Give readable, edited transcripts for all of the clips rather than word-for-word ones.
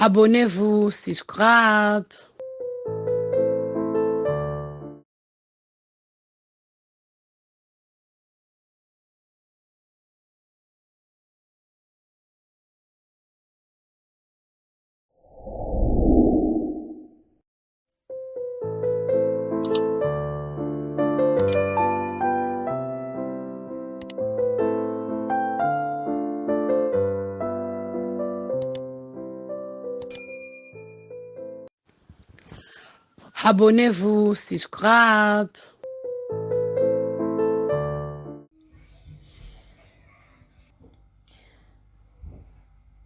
Abonnez-vous, subscribe. Abonnez-vous, subscribe.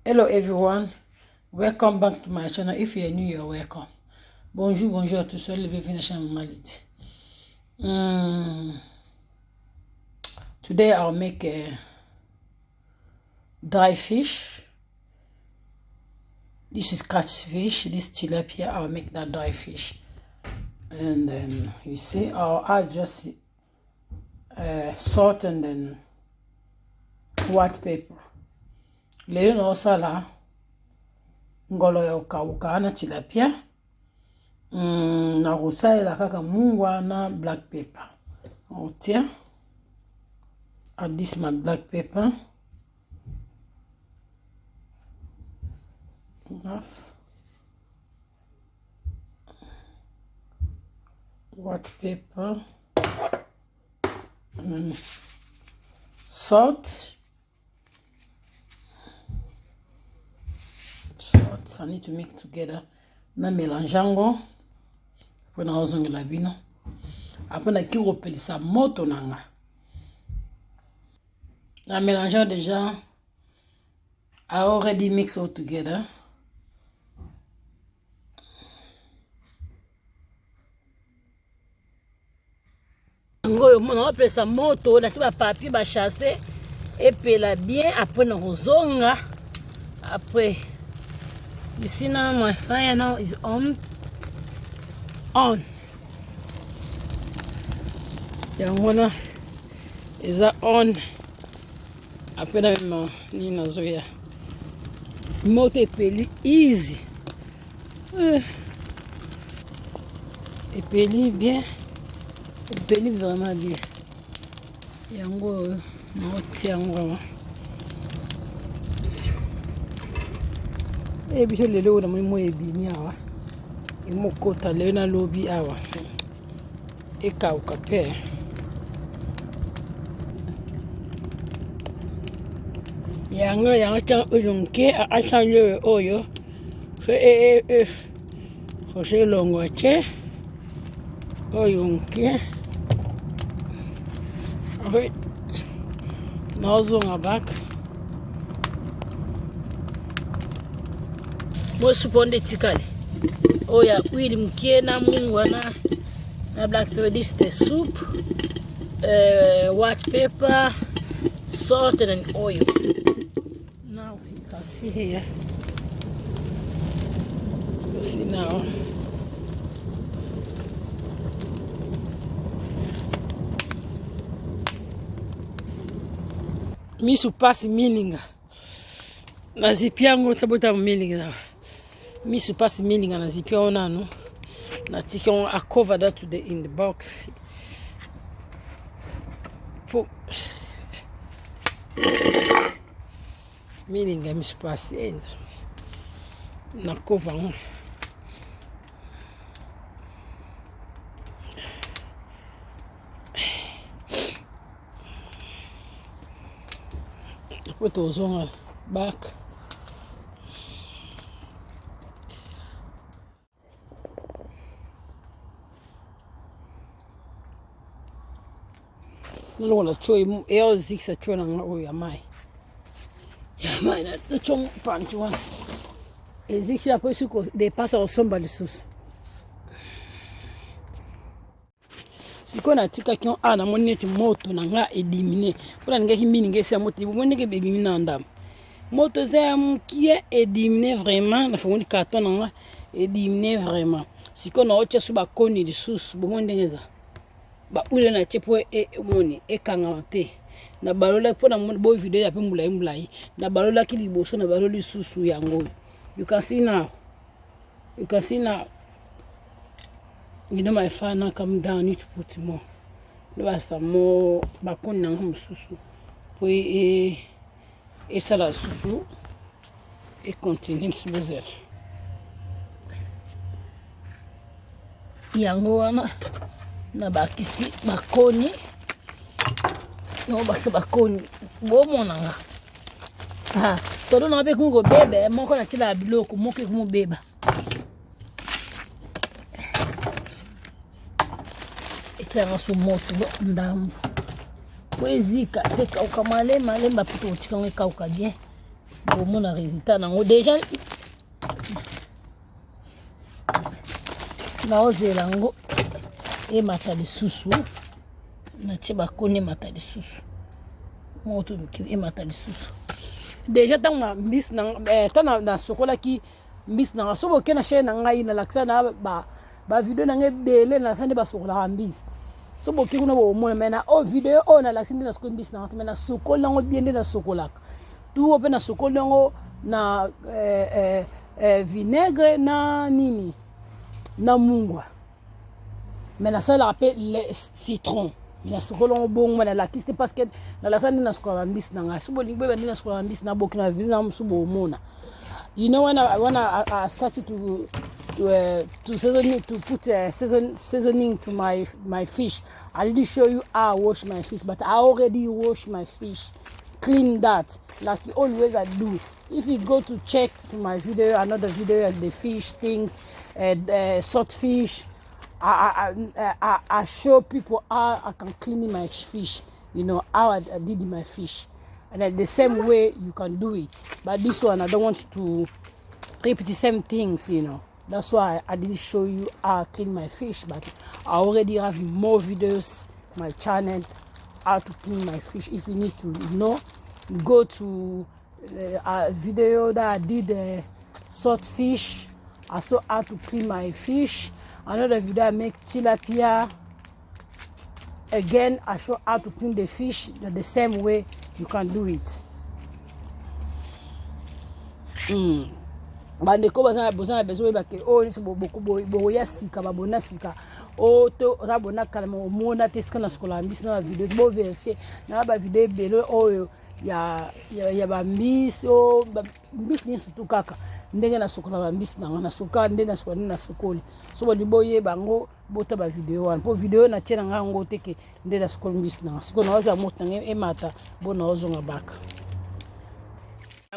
Hello everyone, welcome back to my channel. If you are new, you're welcome. Bonjour à tous, soyez les bienvenus sur la chaîne Malite. Today I'll make a dry fish. This is catfish, this tilapia. I'll make that dry fish. And then you see, I'll add just salt and then white pepper. Leo no sala ngolo ya ukauka na tilapia. Na rusai la kaka mungwa na black pepper. I'll add this my black pepper. Enough. White pepper. Salt. I need to mix together. Na melanjango. Après na ozonga la bino. Après na ki repelisa moto nanga. Na mélangeant déjà. I already mix all together. Ngoyo mona repelisa moto na tiba papier ba chasser et puis la bien après na ozonga. Après you see now my fire now is on. Yangona is on. Après na même ni nazoya. Moto epeli easy. Epeli bien. Epeli vraiment bien. Yango no tiango. Biso lelo na mo ebini awa imokota lelo na lobi awa ekauka pe yanga cha uyunke achanye oyo Jose longo che oyunke oi nazonga back. Mo suponde tikali. Oh ya uili mkie na mungwa na black pepper. This is the soup. White pepper, salt and oil. Now you can see here. You see now. Misu pasi milinga. Nazipiango sabota milinga. Miss pass milling and as if you know, I cover that today in the box. Milling and miss pass end. Na cover. Put those on back. No la choy el ziksa chona ngo ya mai na chong panchwa eziksa po suko de pasa o somba lisus siko na tika kyon ana moneti moto na nga edimine pula nga himini ngesi moto ni moneke bebi na ndam moto za mkie edimine vraiment na fongi carton na nga edimine vraiment siko na ocha suba koni lisus bomondengeza ba ule na chepo moni ekanga te na balola pona bo video ya pe mulai na balola kiliboso na balola susu yango You can see now. You can see now. You know my father come down. I need to put more. There was some more bakon na susu. Puis et ça la susu et continue sur le zèle. Yango wana na bakisi bakoni. No bakisi bakoni. Bomona nga. Ah, todo na be kungo bebe, moko na tila biloko, moko kumu beba. Etanga su moto ndambu. Kwezika teka ukamale malemba pito utika ngeka ukabien. Bomona résultat nango déjà na ozela ngo e mata lisusu na cheba kone mata lisusu moto e mata lisusu déjà tanga mbis na tana na sokola ki mbis na sobo kena chaîne ngai na laksa na ba video na ngebele na sande ba sokola mbis sobo ki kuna bo mona mena o video o na laksa na sokola mbis na mena sokola ngo biende na sokola tu ope na sokola ngo na vinaigre na nini na mungwa mais ça la appelle le citron mais la sokolon bon mais la kiste parce que na la sande na sokola mbis na nga subo lingbe bandi na sokola mbis na bokina vina subo mona. You know when I started to seasoning to put seasoning to my fish, I didn't show you how I wash my fish, but I already wash my fish, clean that like always I do. If you go to check to my video, another video of the fish things, salt fish, I show people how I can clean my fish, you know, how I did my fish. And then the same way you can do it. But this one, I don't want to repeat the same things, you know. That's why I didn't show you how I clean my fish. But I already have more videos on my channel, how to clean my fish. If you need to know, go to a video that I did salt fish. I saw how to clean my fish. Another video I make tilapia. Again, I show how to clean the fish the same way you can do it. Bande ko bazana besoin ba ke o ni beaucoup bo yasika ba bonasika o to rabona kalma o mona teska na skola mbisi na video bo vérifier na ba video belo oyo ya ba mbisi o mbisi ni surtout kaka ndenge na sokola ba mbisi na soka ndenge na sokola na sokoli so bo boye bango bota ba video wana po video na tena ngango teke ndenge na sokola mbisi na sokola na waza moto nge emata bona ozonga baka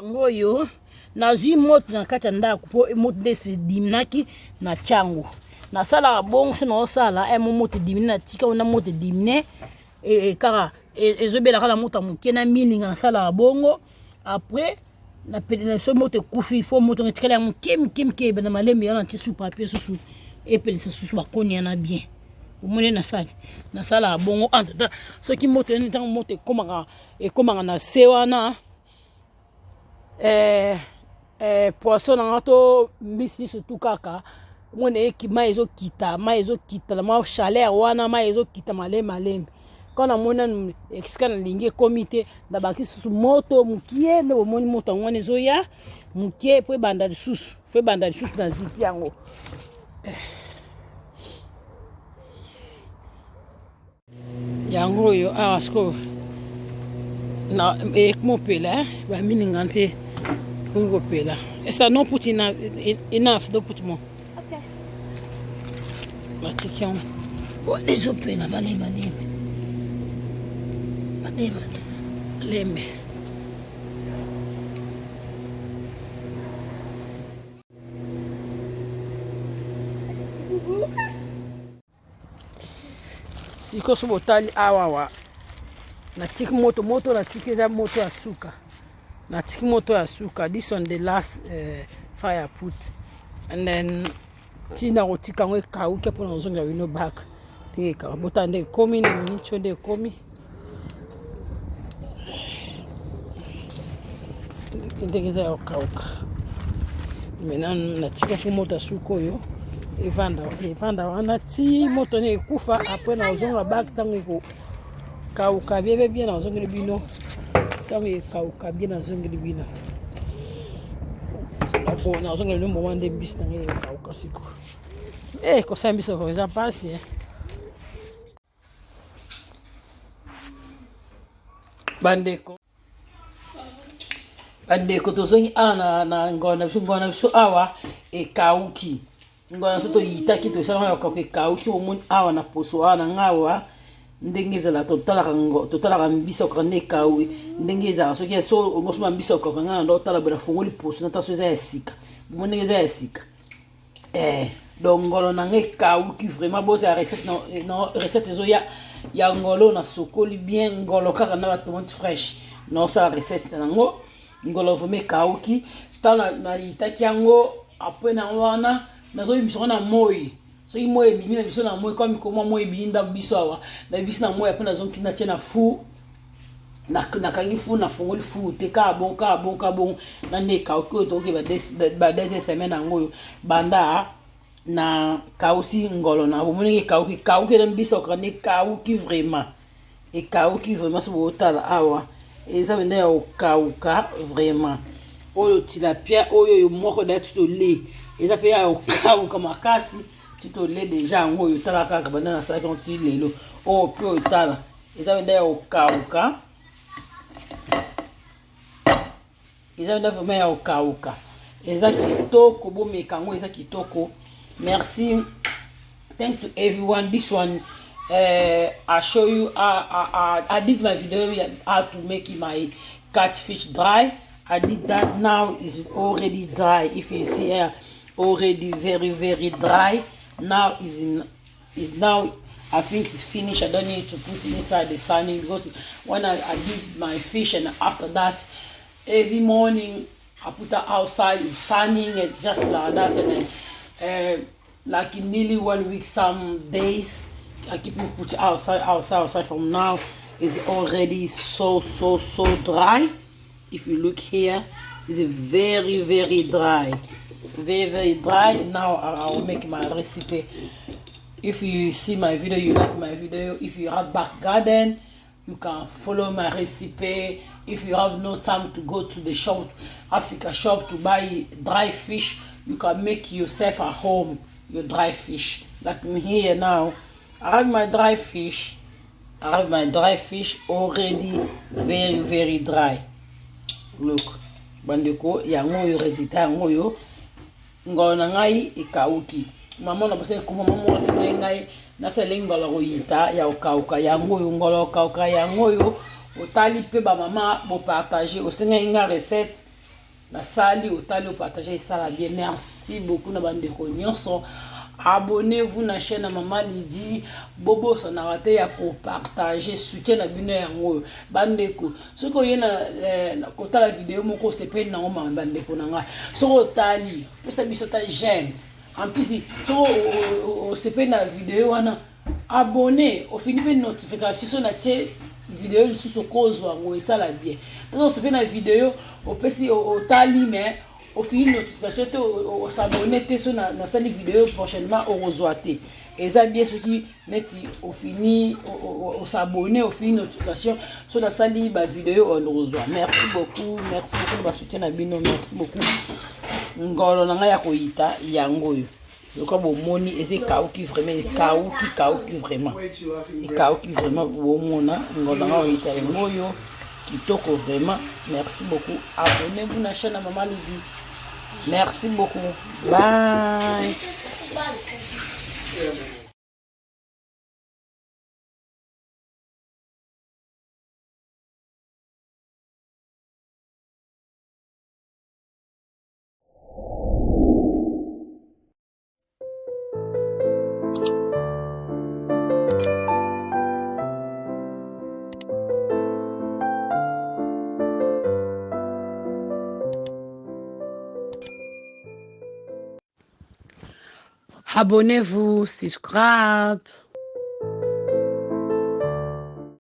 ngoyo na zi moto na kata ndako po moto desi dimnaki na changu na sala bongo na osala moto dimine na tika ona moto dimine kara ezobela kala moto mukena mininga na sala bongo après na pede na so moto kufi fo moto ngetikala mukemke na malembe yana tisu papier susu epele susu bakoni na bien omone na sala bongo anda so ki moto ni tango moto komanga na sewana poisson na to mbisi surtout kaka mone eki maizo kita la ma chaleur wana maizo kita malembe quand amona ekisika na lingi comité da baki susu moto mukie ndo moni moto ngone zoya mukie po banda susu na ziki yango yango yo asko na ekmo pela ba mininga mpe kungo pela esa non put enough don't put more. Okay. Matikion o les opena balema leme siko sobotali awawa na tiki moto na tiki za moto ya suka na tiki moto ya suka. This one the last fire put and then tina otika ngwe kauke pona uzonga wino back tika botande komi ni nicho de komi ndegeza okauka menan na tika fu moto suko yo evanda wana ti moto ne kufa après na uzonga back tango ko kauka bebe bien na uzonga bino tango kauka bien na uzonga bino bon nazonga le moment nde bus na ngai ekauka siko kosala biso eza mpasi bandeko tozongi awa na ngolo na biso awa ekauki ngolo na biso toyitaki tosalanga ekauka ekauki omoni awa na poso awa na ngawa ndenge ezala totalaka mbisi okaka nde ekawi ndenge ezala soki so omosoma mbisi okaka nga na ndo otala boye nafongoli poso nata so eza ya sika bomo ndenge eza ya sika donc ngolo na nga ekauki vraiment bozala recette ezoya ya ngolo na sokoli bien ngolo kaka na batomate fraîche naosala recette nango ngolo vraiment ekauki ntango nayitaki yango apres nango wana nazoyebisa ngo na moi soki moi ebimi na biso na moi kwa mikoma moi ebimi ndambo biso awa na biso na moi apres nazongi natie na fu nakangi fu nafongoli fu te kaka bon na nde ekauki oyo tokoki ba 2 semaine yango oyo banda na kausi ngolo na bomoni ekauki na biso okaka nde ekauki vraiment so bootala awa eza bende ya okauka vraiment oyo tilapia oyo moko da tuto le eza pe ya okauka makasi tuto le deja yango oyo tala kaka banda na salaki nti lelo oyo pe oyo tala eza bende ya okauka eza bende vraiment ya okauka eza kitoko bomeka yango eza kitoko. Merci. Thank to everyone. This one I show you I did my video how to make my catfish dry. I did that. Now it's already dry. If you see here, already very dry. Now is now I think it's finished. I don't need to put it inside the sunning because when I did my fish and after that every morning I put it outside sunning and just like that, and then like in nearly 1 week, some days I keep it put outside. From now is already so dry. If you look here, it's very dry, very dry. Now I'll make my recipe. If you see my video, you like my video. If you have back garden, you can follow my recipe. If you have no time to go to the shop, Africa shop, to buy dry fish, you can make yourself at home your dry fish. Like me here now, I have my dry fish. Already very dry. Look, bandeko yango yo resita yango yo ngolo na ngai ekauki. Mama na bose ko mama mo se ngai na se lengolo go yita ya okauka yango yo ngolo okauka yango yo otali pe ba mama bo partager o senga inga recette na sali otali o partager ça la bien. Merci beaucoup na bandeko nyonso. Abonnez-vous na chaîne à Maman Lydie Bobo son arrêté ya ko partager soutien na bino yango bandeko soko yena kota la vidéo moko sepe na ngoma bandeko na nga soko tali pesa biso ta j'aime en plus soko sepe na vidéo wana abonné au fini pe notification na tie vidéo sous kozwa ngo esala bien donc sepe na vidéo au pesi au tali mais au fini notification te au s'abonner te so na sali vidéo prochainement au rezoité et ça bien ce qui neti au fini au s'abonner au fini notification so na sali ba vidéo on rezoit. Merci beaucoup ba soutien na bino. Merci beaucoup ngolo na nga ya koyita yango yo yoko bomoni eze kauki vraiment kauki vraiment kauki vraiment bomona ngolo na nga koyita yango yo kitoko vraiment. Merci beaucoup. Abonnez-vous na chaîne à Maman Lydie. Merci beaucoup. Bye. Abonnez-vous, subscribe.